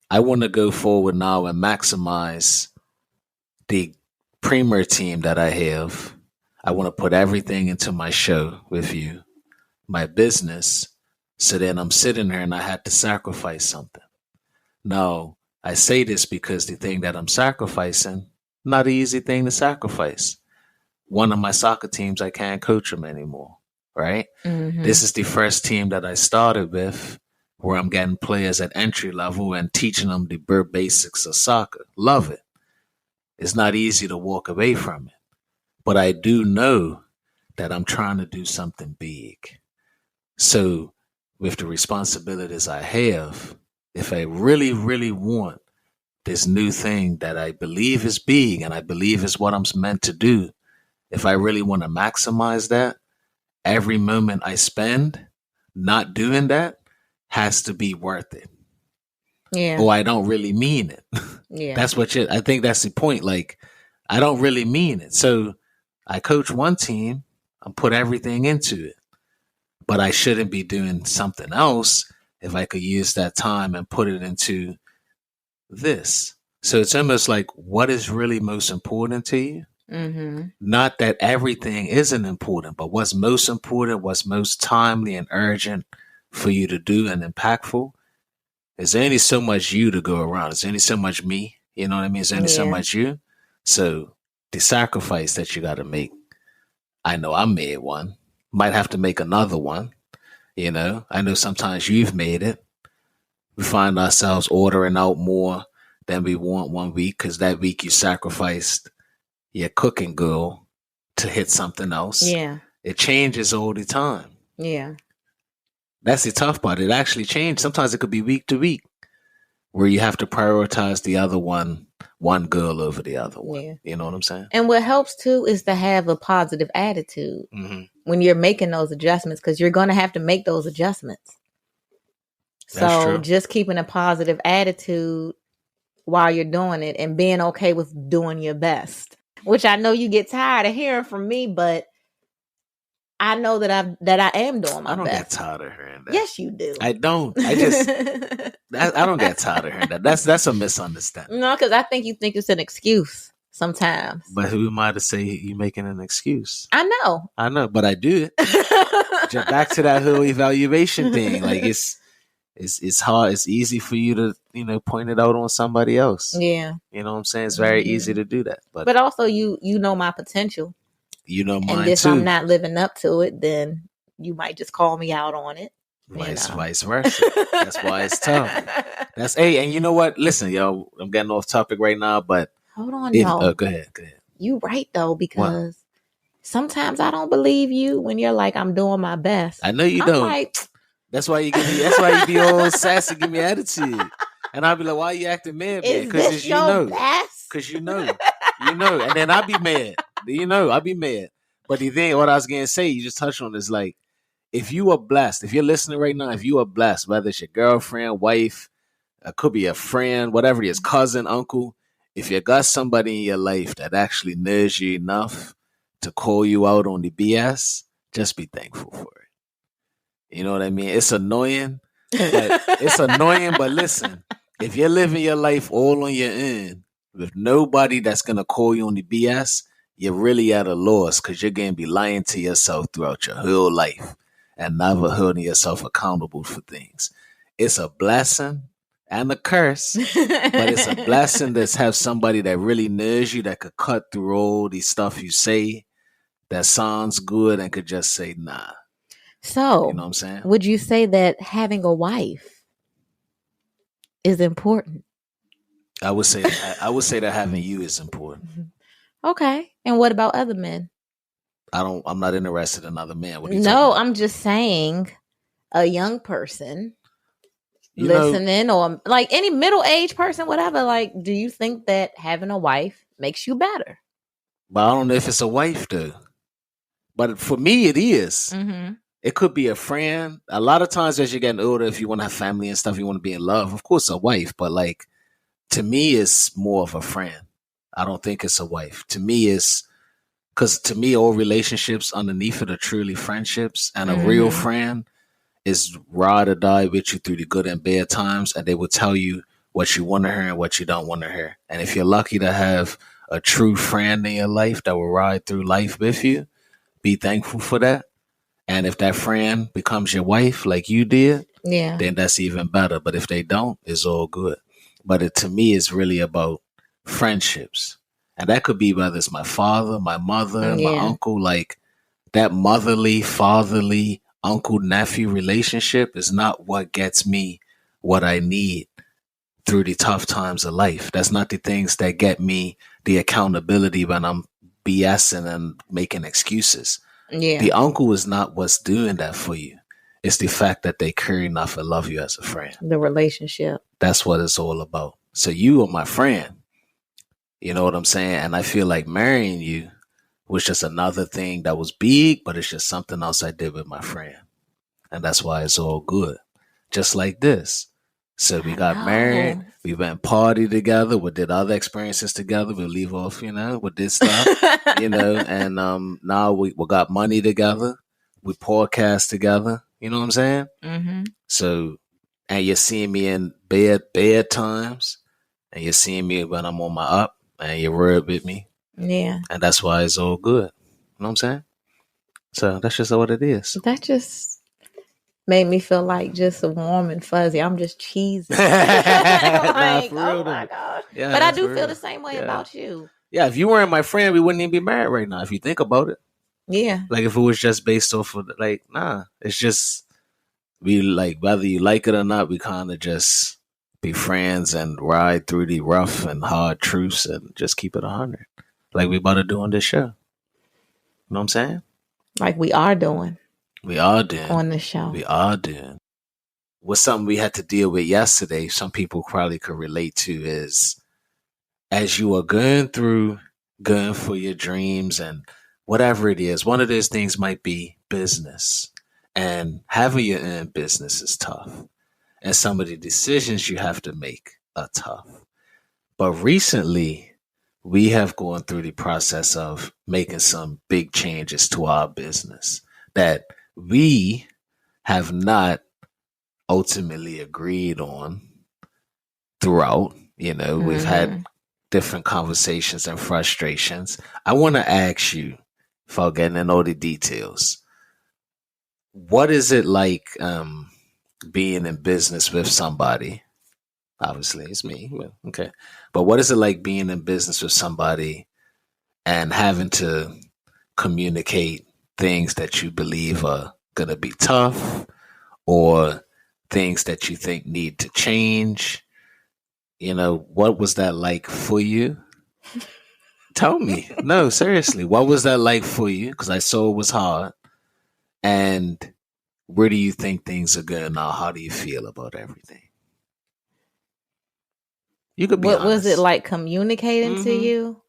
I want to go forward now and maximize the premier team that I have. I want to put everything into my show with you, my business. So then I'm sitting here and I had to sacrifice something. Now, I say this because the thing that I'm sacrificing, not an easy thing to sacrifice. One of my soccer teams, I can't coach them anymore, right? Mm-hmm. This is the first team that I started with where I'm getting players at entry level and teaching them the bare basics of soccer. Love it. It's not easy to walk away from it. But I do know that I'm trying to do something big. So with the responsibilities I have, if I really, really want this new thing that I believe is big and I believe is what I'm meant to do, if I really want to maximize that, every moment I spend not doing that has to be worth it. Yeah. Or I don't really mean it. Yeah. That's what I think that's the point. Like, I don't really mean it. So I coach one team, I put everything into it. But I shouldn't be doing something else if I could use that time and put it into this. So it's almost like, what is really most important to you? Mm-hmm. Not that everything isn't important, but what's most important, what's most timely and urgent for you to do and impactful. Is there only so much you to go around? Is there only so much me? You know what I mean? Is there only so much you? So the sacrifice that you got to make, I know I made one. Might have to make another one. You know, I know sometimes you've made it. We find ourselves ordering out more than we want one week because that week you sacrificed your cooking girl to hit something else. Yeah. It changes all the time. Yeah. That's the tough part. It actually changes. Sometimes it could be week to week where you have to prioritize the other one girl over the other one. Yeah. You know what I'm saying? And what helps too is to have a positive attitude when you're making those adjustments, because you're going to have to make those adjustments. So just keeping a positive attitude while you're doing it and being okay with doing your best, which I know you get tired of hearing from me, but I know that I am doing my best. I don't get tired of hearing that. Yes, you do. I don't. I just I don't get tired of hearing that. That's a misunderstanding. No, because I think you think it's an excuse sometimes. But who am I to say you're making an excuse? I know, but I do it. Back to that whole evaluation thing. Like it's hard. It's easy for you to point it out on somebody else. Yeah, you know what I'm saying. It's very easy to do that. But also you know my potential. You know mine and if too. I'm not living up to it, then you might just call me out on it. Vice versa. That's why it's tough. And you know what? Listen, yo, I'm getting off topic right now, but hold on, no. Go ahead. You right though, because sometimes I don't believe you when you're like, I'm doing my best. I know you don't. Like, that's why you be all sassy, give me attitude. And I'll be like, why are you acting mad? Because you know. Because you know. And then I'll be mad. I'll be mad. But the thing, what I was going to say, you just touched on is like, if you are blessed, if you're listening right now, if you are blessed, whether it's your girlfriend, wife, it could be a friend, whatever it is, cousin, uncle, if you got somebody in your life that actually knows you enough to call you out on the BS, just be thankful for it. You know what I mean? It's annoying, but listen, if you're living your life all on your own with nobody that's going to call you on the BS, you're really at a loss because you're going to be lying to yourself throughout your whole life and never holding yourself accountable for things. It's a blessing and a curse. But it's a blessing to have somebody that really knows you, that could cut through all these stuff you say that sounds good and could just say, nah. So, you know what I'm saying? Would you say that having a wife is important? I would say that having you is important. Okay. And what about other men? I'm not interested in other men. What are you No, talking about? I'm just saying a young person listening, or like any middle-aged person, whatever. Like, do you think that having a wife makes you better? But I don't know if it's a wife though. But for me, it is. Mm-hmm. It could be a friend. A lot of times as you're getting older, if you want to have family and stuff, you want to be in love. Of course, a wife. But like, to me, it's more of a friend. I don't think it's a wife. To me, it's because to me, all relationships underneath it are truly friendships. And a real friend is ride or die with you through the good and bad times. And they will tell you what you want to hear and what you don't want to hear. And if you're lucky to have a true friend in your life that will ride through life with you, be thankful for that. And if that friend becomes your wife like you did, then that's even better. But if they don't, it's all good. But to me, it's really about friendships. And that could be whether it's my father, my mother, my uncle. Like that motherly, fatherly, uncle, nephew relationship is not what gets me what I need through the tough times of life. That's not the things that get me the accountability when I'm BSing and making excuses. The uncle is not what's doing that for you. It's the fact that they care enough and love you as a friend. The relationship. That's what it's all about. So you are my friend. You know what I'm saying? And I feel like marrying you was just another thing that was big, but it's just something else I did with my friend. And that's why it's all good. Just like this. So we got married, we went party together, we did other experiences together, we leave off, with this stuff, and now we got money together, we podcast together, you know what I'm saying? Mm-hmm. So, and you're seeing me in bad times, and you're seeing me when I'm on my up, and you're worried with me. Yeah. And that's why it's all good. You know what I'm saying? So that's just what it is. That just made me feel like just warm and fuzzy. I'm just cheesy. Like, oh my gosh. Yeah, but I do feel the same way about you. Yeah, if you weren't my friend, we wouldn't even be married right now, if you think about it. Yeah. Like if it was just based off of nah. It's just we like whether you like it or not, we kind of just be friends and ride through the rough and hard truths and just keep it 100. Like we about to do on this show. You know what I'm saying? Like we are doing. We are doing. On the show. We are doing. What's something we had to deal with yesterday, some people probably could relate to, is as you are going for your dreams and whatever it is, one of those things might be business. And having your own business is tough. And some of the decisions you have to make are tough. But recently, we have gone through the process of making some big changes to our business that we have not ultimately agreed on throughout. We've had different conversations and frustrations. I want to ask you, without getting into all the details, what is it like being in business with somebody? Obviously, it's me. Okay. But what is it like being in business with somebody and having to communicate things that you believe are going to be tough or things that you think need to change? What was that like for you? Tell me. No, seriously. What was that like for you? Because I saw it was hard. And where do you think things are going now? How do you feel about everything? You could be honest. What was it like communicating to you?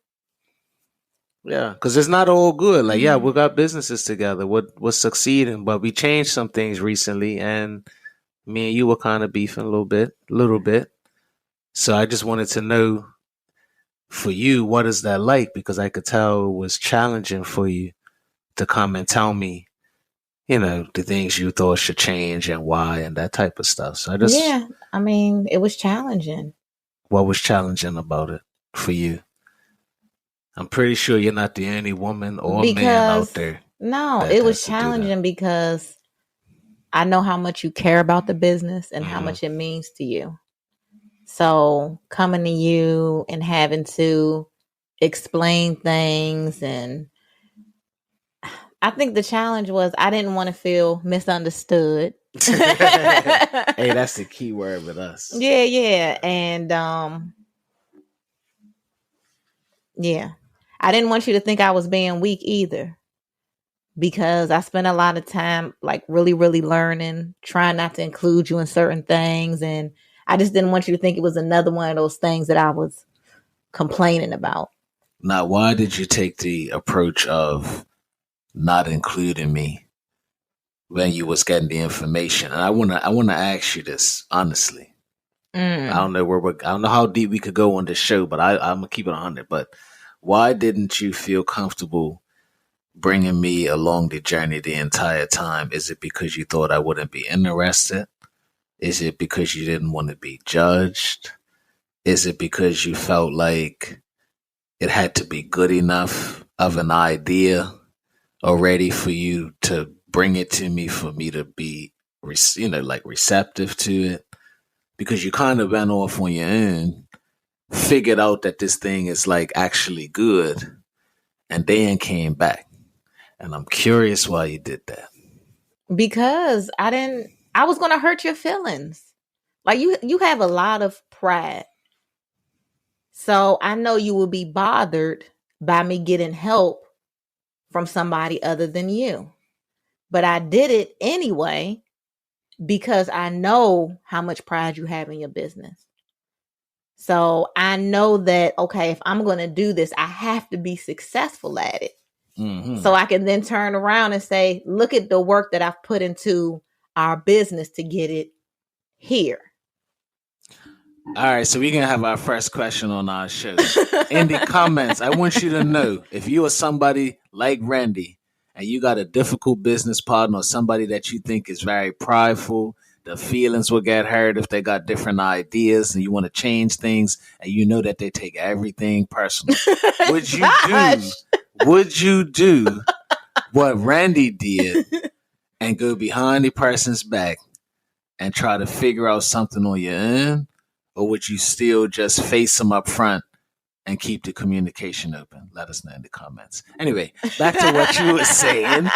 Yeah, because it's not all good. Like, yeah, we got businesses together. We're succeeding, but we changed some things recently, and me and you were kind of beefing a little bit. So I just wanted to know, for you, what is that like? Because I could tell it was challenging for you to come and tell me, the things you thought should change and why and that type of stuff. So it was challenging. What was challenging about it for you? I'm pretty sure you're not the only woman or man out there. No, it was challenging because I know how much you care about the business and how much it means to you. So coming to you and having to explain things, and I think the challenge was I didn't want to feel misunderstood. Hey, that's the key word with us. Yeah. And yeah. I didn't want you to think I was being weak either, because I spent a lot of time like really, really learning, trying not to include you in certain things. And I just didn't want you to think it was another one of those things that I was complaining about. Now, why did you take the approach of not including me when you was getting the information? And I wanna ask you this honestly. I don't know I don't know how deep we could go on this show, but I'm gonna keep it 100. But why didn't you feel comfortable bringing me along the journey the entire time? Is it because you thought I wouldn't be interested? Is it because you didn't want to be judged? Is it because you felt like it had to be good enough of an idea already for you to bring it to me, for me to be, like receptive to it? Because you kind of went off on your own, figured out that this thing is like actually good, and then came back. And I'm curious why you did that. Because I was going to hurt your feelings. Like you have a lot of pride. So I know you will be bothered by me getting help from somebody other than you. But I did it anyway because I know how much pride you have in your business. So I know that, okay, if I'm going to do this, I have to be successful at it. Mm-hmm. So I can then turn around and say, look at the work that I've put into our business to get it here. All right, so we're going to have our first question on our show. In the comments, I want you to know, if you are somebody like Randi and you got a difficult business partner or somebody that you think is very prideful, the feelings will get hurt if they got different ideas and you want to change things and you know that they take everything personal. Would you do what Randi did and go behind the person's back and try to figure out something on your own? Or would you still just face them up front and keep the communication open? Let us know in the comments. Anyway, back to what you were saying.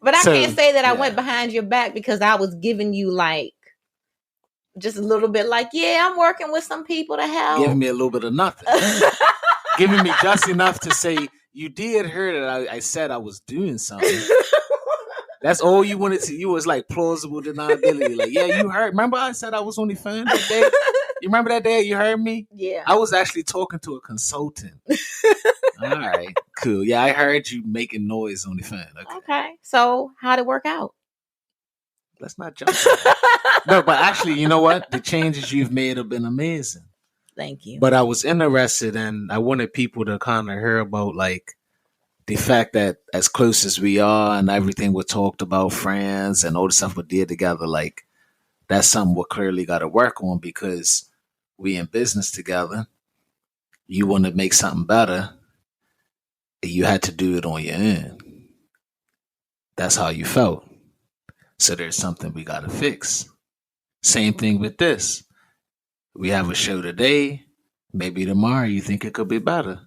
But I can't say that I went behind your back, because I was giving you like just a little bit like, yeah, I'm working with some people to help. Giving me a little bit of nothing. Giving me just enough to say, you did hear that I said I was doing something. That's all you wanted to. You was like plausible deniability. Like, yeah, you heard. Remember I said I was on the phone that day? You remember that day you heard me? Yeah. I was actually talking to a consultant. All right, cool. Yeah, I heard you making noise on the phone. Okay. So how'd it work out? Let's not jump. No, but actually, you know what? The changes you've made have been amazing. Thank you. But I was interested, and I wanted people to kind of hear about like the fact that as close as we are and everything we talked about, friends and all the stuff we did together, like that's something we clearly got to work on, because we in business together. You want to make something better, you had to do it on your own. That's how you felt. So there's something we got to fix. Same thing with this. We have a show today. Maybe tomorrow you think it could be better.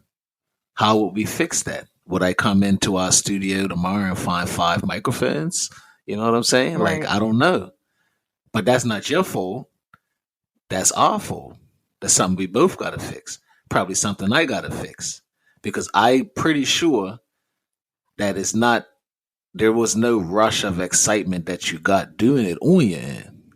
How would we fix that? Would I come into our studio tomorrow and find 5 microphones? You know what I'm saying? Right. Like, I don't know. But that's not your fault. That's our fault. That's something we both got to fix. Probably something I got to fix. Because I'm pretty sure that there was no rush of excitement that you got doing it on your end.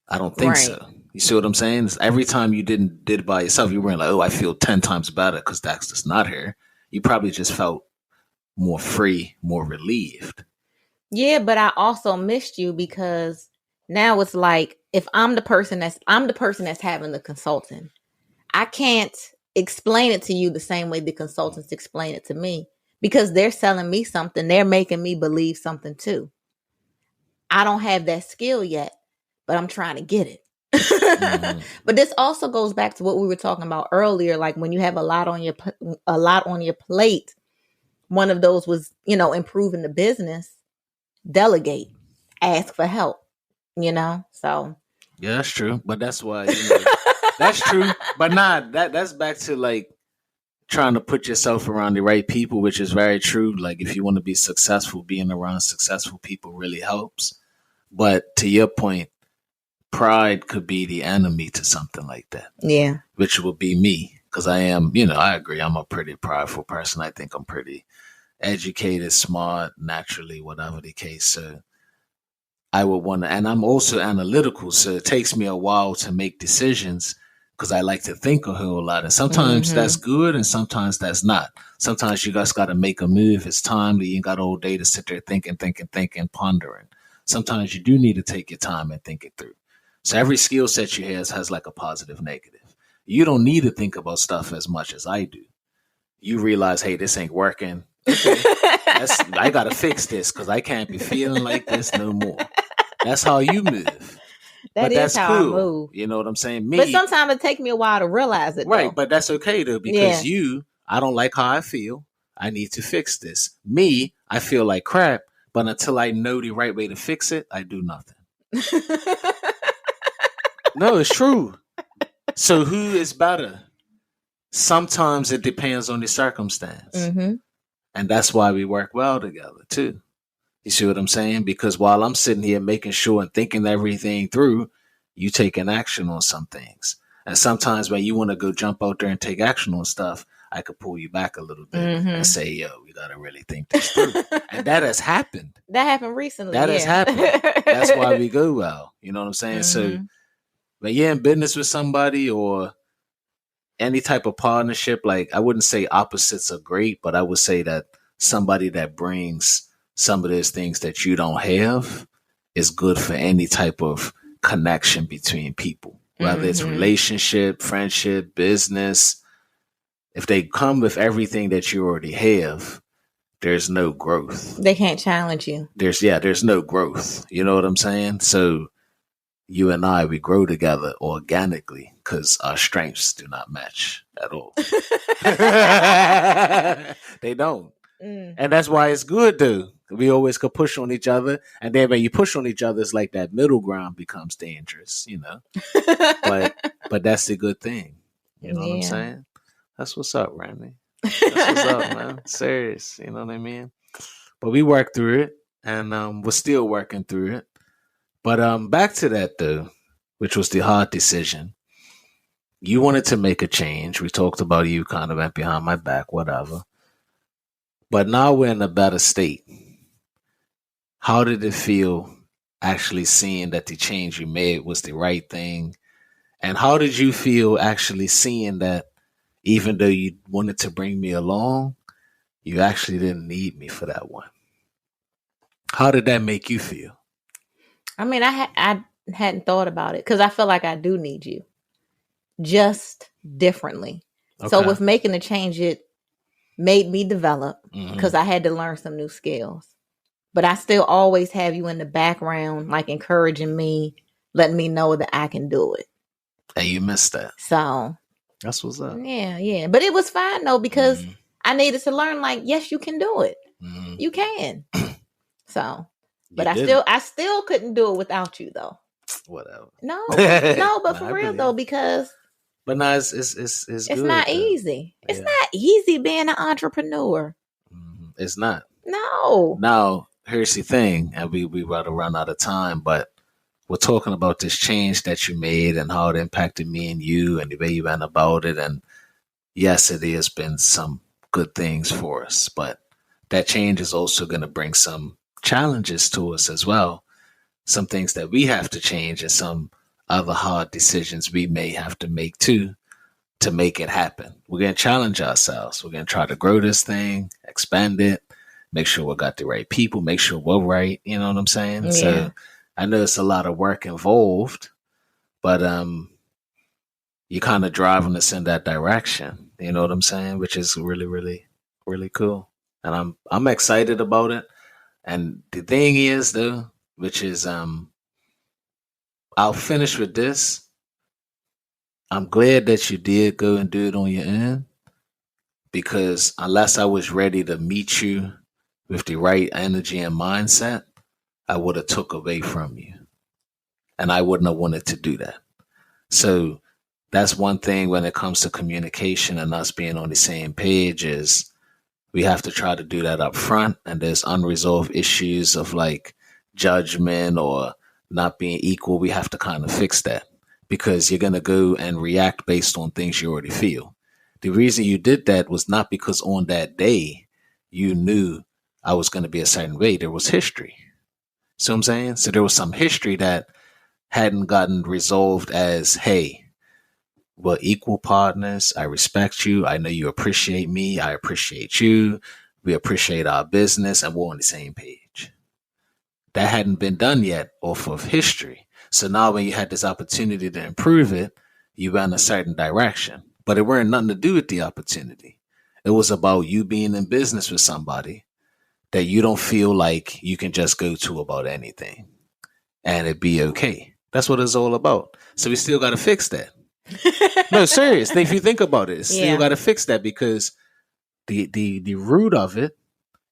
I don't think so. You see what I'm saying? It's every time you did it by yourself, you weren't like, oh, I feel 10 times better because that's just not here. You probably just felt more free, more relieved. Yeah, but I also missed you, because now it's like, if I'm the person that's having the consulting, I can't explain it to you the same way the consultants explain it to me, because they're selling me something. They're making me believe something too. I don't have that skill yet, but I'm trying to get it. Mm-hmm. But this also goes back to what we were talking about earlier. Like, when you have a lot on your plate, one of those was, improving the business. Delegate, ask for help, so Yeah, that's true. But that's why, that's true. But that's back to like trying to put yourself around the right people, which is very true. Like if you want to be successful, being around successful people really helps. But to your point, pride could be the enemy to something like that. Yeah. Which would be me. Because I am, I agree. I'm a pretty prideful person. I think I'm pretty educated, smart, naturally, whatever the case. So I would want to, and I'm also analytical. So it takes me a while to make decisions because I like to think a whole lot. And sometimes that's good and sometimes that's not. Sometimes you guys got to make a move. It's timely. You ain't got all day to sit there thinking, pondering. Sometimes you do need to take your time and think it through. So every skill set you has like a positive, negative. You don't need to think about stuff as much as I do. You realize, hey, this ain't working. Okay, I gotta fix this because I can't be feeling like this no more. That's how you move. That's how cool. I move. You know what I'm saying? But sometimes it takes me a while to realize it. Right, though. But that's okay though because I don't like how I feel. I need to fix this. Me, I feel like crap, but until I know the right way to fix it, I do nothing. No, it's true. So who is better? Sometimes it depends on the circumstance. And that's why we work well together too. You see what I'm saying? Because while I'm sitting here making sure and thinking everything through, you taking action on some things. And sometimes when you want to go jump out there and take action on stuff, I could pull you back a little bit and say, yo, we got to really think this through. And that has happened. That happened recently. That has happened. That's why we go well. You know what I'm saying? So when you're in business with somebody or any type of partnership, like I wouldn't say opposites are great, but I would say that somebody that brings some of those things that you don't have is good for any type of connection between people, whether it's relationship, friendship, business. If they come with everything that you already have, there's no growth. They can't challenge you. There's no growth. You know what I'm saying? So you and I, we grow together organically because our strengths do not match at all. They don't. And that's why it's good, though. We always could push on each other. And then when you push on each other, it's like that middle ground becomes dangerous, but that's the good thing. You know what I'm saying? That's what's up, Randi. That's what's up, man. Serious. You know what I mean? But we worked through it and we're still working through it. But back to that though, which was the hard decision. You wanted to make a change. We talked about you kind of went behind my back, whatever. But now we're in a better state. How did it feel actually seeing that the change you made was the right thing? And how did you feel actually seeing that even though you wanted to bring me along, you actually didn't need me for that one? How did that make you feel? I mean, I hadn't thought about it because I feel like I do need you, just differently. Okay. So with making the change, it made me develop because I had to learn some new skills. But I still always have you in the background, like encouraging me, letting me know that I can do it. And you missed that. So that's what's up. Yeah. But it was fine though because I needed to learn. Like, yes, you can do it. You can. So. But I still couldn't do it without you though. Whatever. No, but for real though, because but no, it's good, not though. Easy. Yeah. It's not easy being an entrepreneur. It's not. No. Now, here's the thing, and we about to run out of time, but we're talking about this change that you made and how it impacted me and you and the way you went about it. And yes, it has been some good things for us, but that change is also going to bring some challenges to us as well. Some things that we have to change and some other hard decisions we may have to make too to make it happen. We're going to challenge ourselves. We're going to try to grow this thing, expand it, make sure we got the right people, make sure we're right. You know what I'm saying? Yeah. So I know it's a lot of work involved, but you're kind of driving us in that direction. You know what I'm saying? Which is really, really, really cool. And I'm excited about it. And the thing is, though, which is, I'll finish with this. I'm glad that you did go and do it on your own, because unless I was ready to meet you with the right energy and mindset, I would have took away from you. And I wouldn't have wanted to do that. So that's one thing when it comes to communication and us being on the same page is we have to try to do that up front. And there's unresolved issues of like judgment or not being equal. We have to kind of fix that because you're going to go and react based on things you already feel. The reason you did that was not because on that day you knew I was going to be a certain way. There was history. See what I'm saying? So there was some history that hadn't gotten resolved as, hey, we're equal partners. I respect you. I know you appreciate me. I appreciate you. We appreciate our business and we're on the same page. That hadn't been done yet off of history. So now when you had this opportunity to improve it, you went a certain direction. But it weren't nothing to do with the opportunity. It was about you being in business with somebody that you don't feel like you can just go to about anything and it be okay. That's what it's all about. So we still got to fix that. No, seriously, if you think about it, still got to fix that because the root of it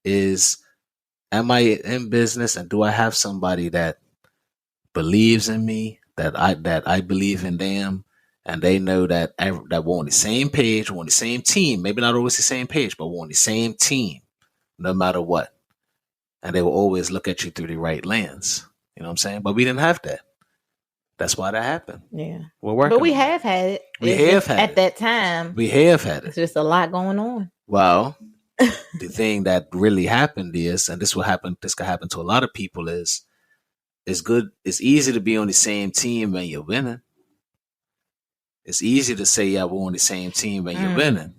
is, am I in business and do I have somebody that believes in me, that I believe in them, and they know that we're on the same page, we're on the same team, maybe not always the same page, but we're on the same team, no matter what. And they will always look at you through the right lens. You know what I'm saying? But we didn't have that. That's why that happened. Yeah. We're working. But we have had it. We have had it. At that time. We have had it. It's just a lot going on. Well, the thing that really happened is, and this could happen to a lot of people, is it's good. It's easy to be on the same team when you're winning. It's easy to say, yeah, we're on the same team when you're winning.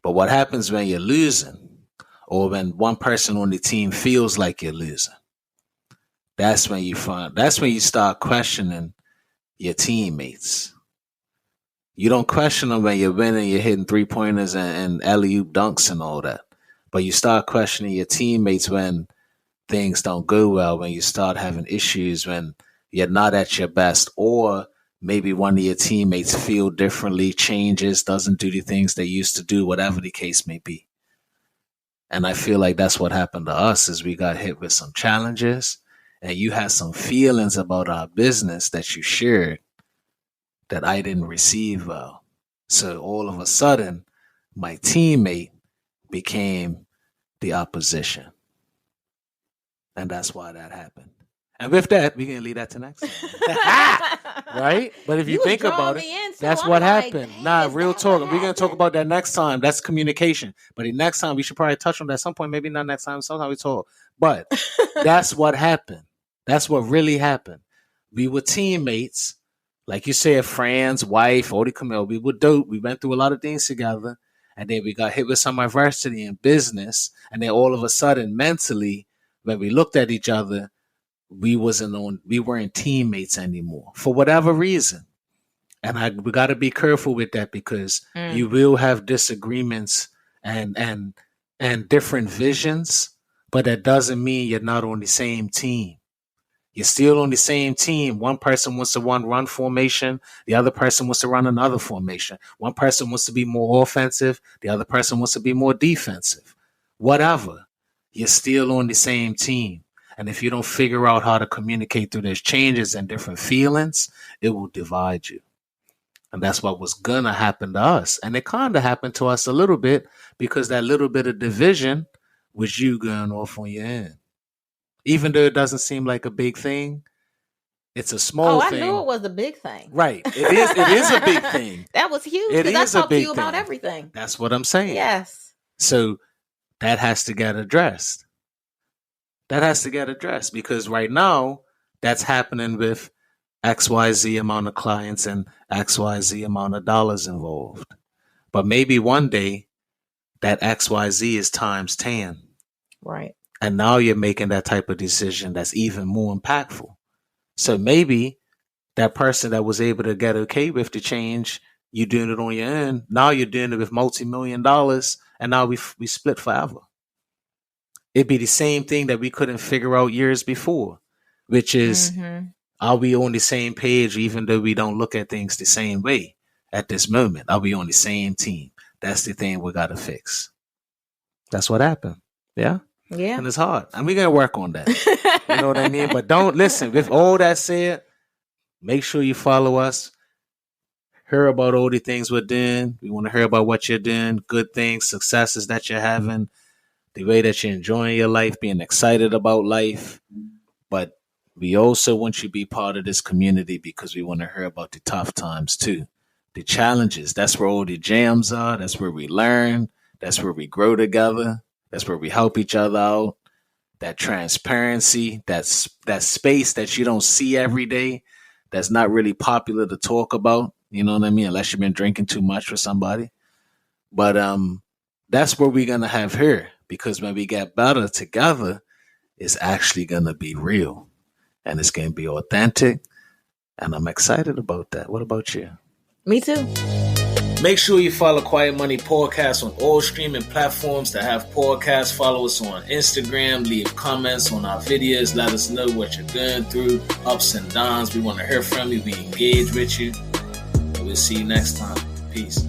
But what happens when you're losing? Or when one person on the team feels like you're losing? That's when you start questioning your teammates. You don't question them when you're winning, you're hitting 3-pointers and alley-oop dunks and all that. But you start questioning your teammates when things don't go well, when you start having issues, when you're not at your best, or maybe one of your teammates feel differently, changes, doesn't do the things they used to do, whatever the case may be. And I feel like that's what happened to us is we got hit with some challenges and you had some feelings about our business that you shared that I didn't receive well. So all of a sudden, my teammate became the opposition. And that's why that happened. And with that, we can leave that to next time. Right? But if you think about it, that's what happened. Nah, real talk. We're going to talk about that next time. That's communication. But the next time, we should probably touch on that at some point. Maybe not next time. Sometime we talk. But that's what happened. That's what really happened. We were teammates. Like you said, friends, wife, Odie Camille. We were dope. We went through a lot of things together. And then we got hit with some adversity in business. And then all of a sudden, mentally, when we looked at each other, we weren't teammates anymore for whatever reason. And we got to be careful with that because you will have disagreements and different visions, but that doesn't mean you're not on the same team. You're still on the same team. One person wants to run one formation. The other person wants to run another formation. One person wants to be more offensive. The other person wants to be more defensive. Whatever. You're still on the same team. And if you don't figure out how to communicate through those changes and different feelings, it will divide you. And that's what was going to happen to us. And it kind of happened to us a little bit because that little bit of division was you going off on your end. Even though it doesn't seem like a big thing, it's a small thing. I knew it was a big thing. Right. It is a big thing. That was huge because I talked to you about everything. That's what I'm saying. Yes. So that has to get addressed. Because right now that's happening with XYZ amount of clients and XYZ amount of dollars involved. But maybe one day that XYZ is times 10. Right. And now you're making that type of decision that's even more impactful. So maybe that person that was able to get okay with the change, you doing it on your end. Now you're doing it with multi-million dollars and now we split forever. It'd be the same thing that we couldn't figure out years before, which is, are we on the same page even though we don't look at things the same way at this moment? Are we on the same team? That's the thing we got to fix. That's what happened. Yeah? Yeah. And it's hard. And we're going to work on that. You know what I mean? But don't listen. With all that said, Make sure you follow us. Hear about all the things we're doing. We want to hear about what you're doing, good things, successes that you're having, the way that you're enjoying your life, being excited about life. But we also want you to be part of this community because we want to hear about the tough times too. The challenges. That's where all the jams are. That's where we learn. That's where we grow together. That's where we help each other out. That transparency, that's that space that you don't see every day, that's not really popular to talk about. You know what I mean? Unless you've been drinking too much with somebody. But that's what we're gonna have here because when we get better together, it's actually gonna be real and it's gonna be authentic. And I'm excited about that. What about you? Me too. Make sure you follow Quiet Money Podcast on all streaming platforms that have podcasts. Follow us on Instagram. Leave comments on our videos. Let us know what you're going through, ups and downs. We want to hear from you. We engage with you. And we'll see you next time. Peace.